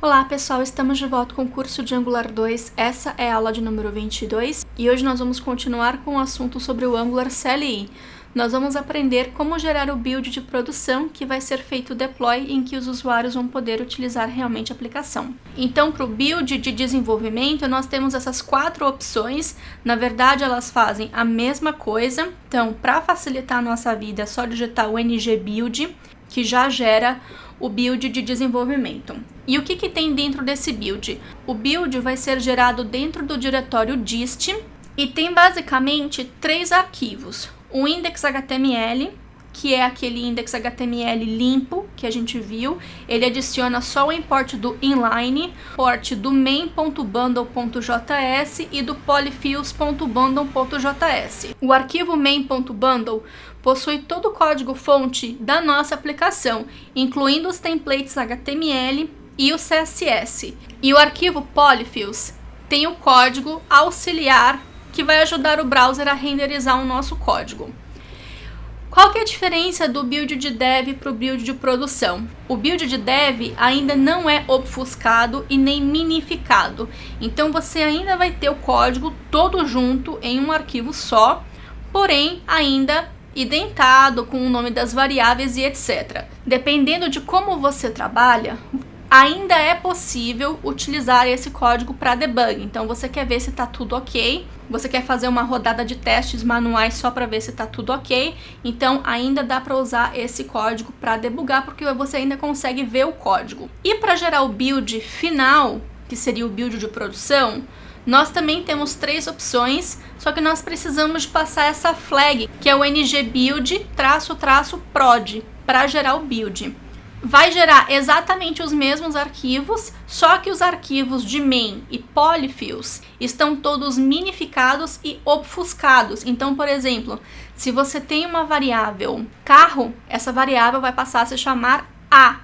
Olá pessoal, estamos de volta com o curso de Angular 2, essa é a aula de número 22 e hoje nós vamos continuar com o assunto sobre o Angular CLI. Nós vamos aprender como gerar o build de produção, que vai ser feito o deploy, em que os usuários vão poder utilizar realmente a aplicação. Então, para o build de desenvolvimento, nós temos essas 4 opções. Na verdade, elas fazem a mesma coisa. Então, para facilitar a nossa vida, é só digitar o ngbuild, que já gera o build de desenvolvimento. E o que tem dentro desse build? O build vai ser gerado dentro do diretório dist e tem basicamente 3 arquivos. O index.html, que é aquele index.html limpo que a gente viu, ele adiciona só o import do inline, import do main.bundle.js e do polyfills.bundle.js. O arquivo main.bundle possui todo o código-fonte da nossa aplicação, incluindo os templates HTML e o CSS. E o arquivo polyfills tem o código auxiliar que vai ajudar o browser a renderizar o nosso código. Qual que é a diferença do build de dev para o build de produção? O build de dev ainda não é obfuscado e nem minificado, então você ainda vai ter o código todo junto em um arquivo só, porém ainda identado com o nome das variáveis e etc. Dependendo de como você trabalha, ainda é possível utilizar esse código para debug. Então você quer ver se está tudo ok, você quer fazer uma rodada de testes manuais só para ver se está tudo ok, então ainda dá para usar esse código para debugar, porque você ainda consegue ver o código. E para gerar o build final, que seria o build de produção, nós também temos 3 opções, só que nós precisamos de passar essa flag, que é o ngbuild --prod, para gerar o build. Vai gerar exatamente os mesmos arquivos, só que os arquivos de main e polyfills estão todos minificados e obfuscados. Então, por exemplo, se você tem uma variável carro, essa variável vai passar a se chamar A,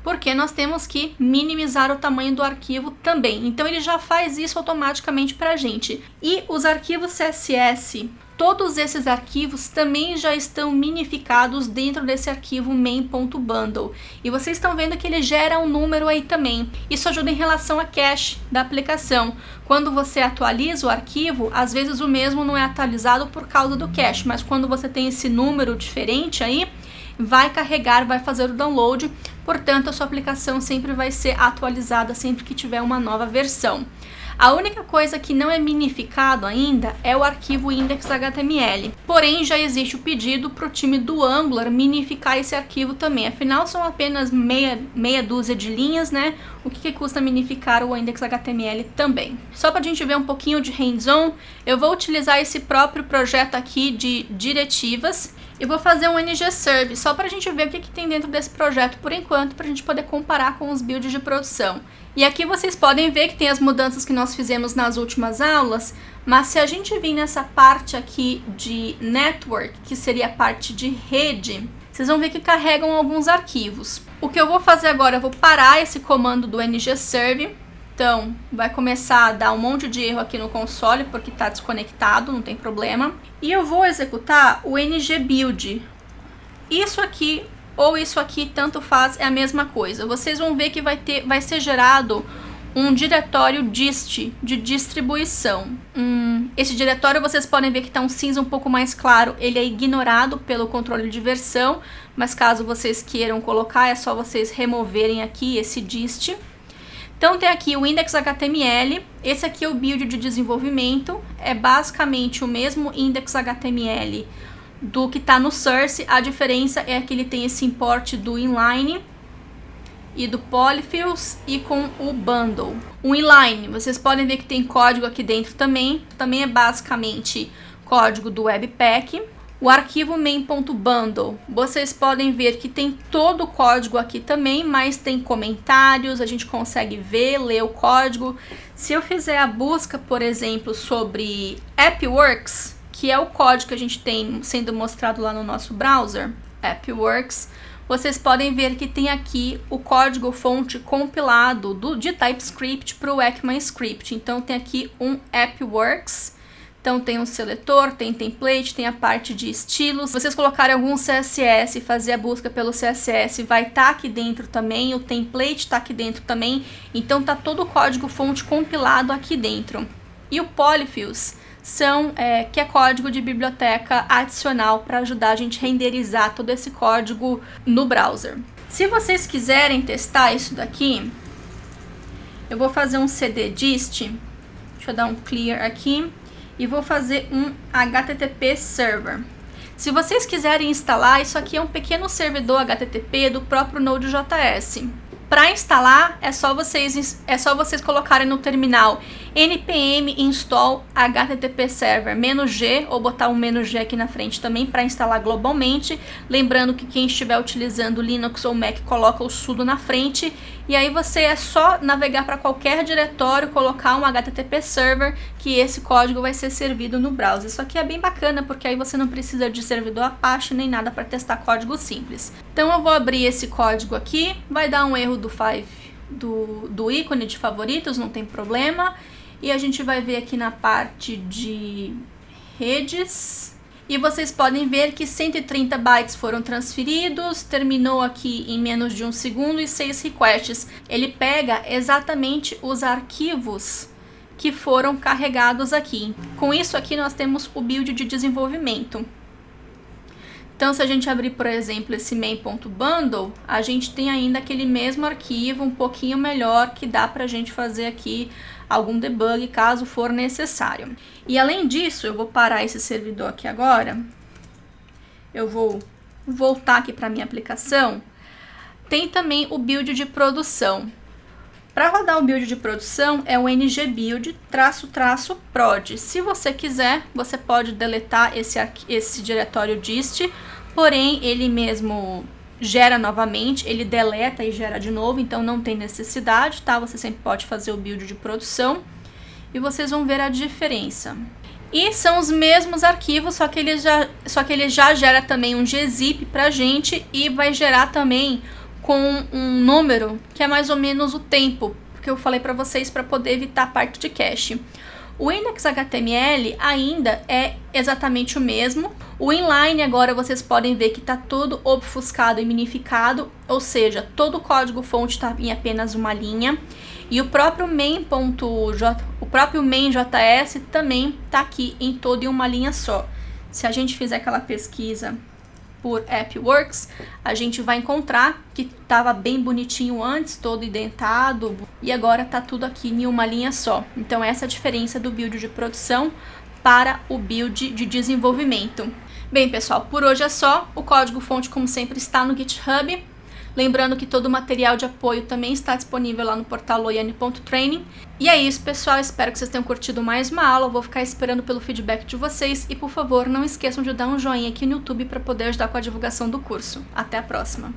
porque nós temos que minimizar o tamanho do arquivo também. Então ele já faz isso automaticamente para a gente. E os arquivos CSS, todos esses arquivos também já estão minificados dentro desse arquivo main.bundle. E vocês estão vendo que ele gera um número aí também. Isso ajuda em relação a cache da aplicação. Quando você atualiza o arquivo, às vezes o mesmo não é atualizado por causa do cache, mas quando você tem esse número diferente aí, vai carregar, vai fazer o download, portanto a sua aplicação sempre vai ser atualizada sempre que tiver uma nova versão. A única coisa que não é minificado ainda é o arquivo index.html, porém já existe o pedido para o time do Angular minificar esse arquivo também, afinal são apenas meia dúzia de linhas, né? O que custa minificar o index.html também? Só para a gente ver um pouquinho de hands-on, eu vou utilizar esse próprio projeto aqui de diretivas. Eu vou fazer um ngserve só para a gente ver o que tem dentro desse projeto por enquanto, para a gente poder comparar com os builds de produção. E aqui vocês podem ver que tem as mudanças que nós fizemos nas últimas aulas, mas se a gente vir nessa parte aqui de network, que seria a parte de rede, vocês vão ver que carregam alguns arquivos. O que eu vou fazer agora, eu vou parar esse comando do ngserve. Então, vai começar a dar um monte de erro aqui no console, porque está desconectado, não tem problema. E eu vou executar o ngbuild. Isso aqui ou isso aqui, tanto faz, é a mesma coisa. Vocês vão ver que vai ser gerado um diretório dist, de distribuição. Esse diretório, vocês podem ver que está um cinza um pouco mais claro. Ele é ignorado pelo controle de versão, mas caso vocês queiram colocar, é só vocês removerem aqui esse dist. Então tem aqui o index.html, esse aqui é o build de desenvolvimento, é basicamente o mesmo index.html do que está no source, a diferença é que ele tem esse import do inline e do polyfills e com o bundle. O inline, vocês podem ver que tem código aqui dentro também é basicamente código do webpack. O arquivo main.bundle, vocês podem ver que tem todo o código aqui também, mas tem comentários, a gente consegue ver, ler o código. Se eu fizer a busca, por exemplo, sobre AppWorks, que é o código que a gente tem sendo mostrado lá no nosso browser, AppWorks, vocês podem ver que tem aqui o código-fonte compilado de TypeScript para o ECMAScript. Então tem aqui um AppWorks. Então tem um seletor, tem template, tem a parte de estilos. Se vocês colocarem algum CSS e fazer a busca pelo CSS, vai estar aqui dentro também, o template está aqui dentro também. Então tá todo o código-fonte compilado aqui dentro. E o Polyfills que é código de biblioteca adicional para ajudar a gente a renderizar todo esse código no browser. Se vocês quiserem testar isso daqui, eu vou fazer um cd dist, deixa eu dar um clear aqui, e vou fazer um HTTP server. Se vocês quiserem instalar, isso aqui é um pequeno servidor HTTP do próprio Node.js. Para instalar, é só vocês colocarem no terminal npm install http server -g, ou botar um "-g" aqui na frente também para instalar globalmente. Lembrando que quem estiver utilizando Linux ou Mac coloca o sudo na frente, e aí você é só navegar para qualquer diretório, colocar um http server, que esse código vai ser servido no browser. Isso aqui é bem bacana, porque aí você não precisa de servidor Apache nem nada para testar código simples. Então eu vou abrir esse código aqui, vai dar um erro do ícone de favoritos, não tem problema. E a gente vai ver aqui na parte de redes. E vocês podem ver que 130 bytes foram transferidos, terminou aqui em menos de 1 segundo e 6 requests. Ele pega exatamente os arquivos que foram carregados aqui. Com isso aqui nós temos o build de desenvolvimento. Então, se a gente abrir, por exemplo, esse main.bundle, a gente tem ainda aquele mesmo arquivo, um pouquinho melhor, que dá pra gente fazer aqui algum debug, caso for necessário. E além disso, eu vou parar esse servidor aqui agora. Eu vou voltar aqui para minha aplicação. Tem também o build de produção. Para rodar o build de produção é o ngbuild --prod. Se você quiser, você pode deletar esse diretório dist, porém ele mesmo gera novamente, ele deleta e gera de novo, então não tem necessidade, tá? Você sempre pode fazer o build de produção e vocês vão ver a diferença. E são os mesmos arquivos, só que ele já gera também um gzip pra gente e vai gerar também com um número que é mais ou menos o tempo que eu falei para vocês, para poder evitar a parte de cache. O index.html ainda é exatamente o mesmo. O inline agora vocês podem ver que está todo obfuscado e minificado, ou seja, todo o código fonte está em apenas uma linha. E o próprio main.js também está aqui em todo em uma linha só. Se a gente fizer aquela pesquisa por AppWorks, a gente vai encontrar que estava bem bonitinho antes, todo indentado, e agora está tudo aqui em uma linha só. Então essa é a diferença do build de produção para o build de desenvolvimento. Bem, pessoal, por hoje é só. O código-fonte, como sempre, está no GitHub. Lembrando que todo o material de apoio também está disponível lá no portal loiane.training. E é isso, pessoal. Espero que vocês tenham curtido mais uma aula. Eu vou ficar esperando pelo feedback de vocês. E, por favor, não esqueçam de dar um joinha aqui no YouTube para poder ajudar com a divulgação do curso. Até a próxima!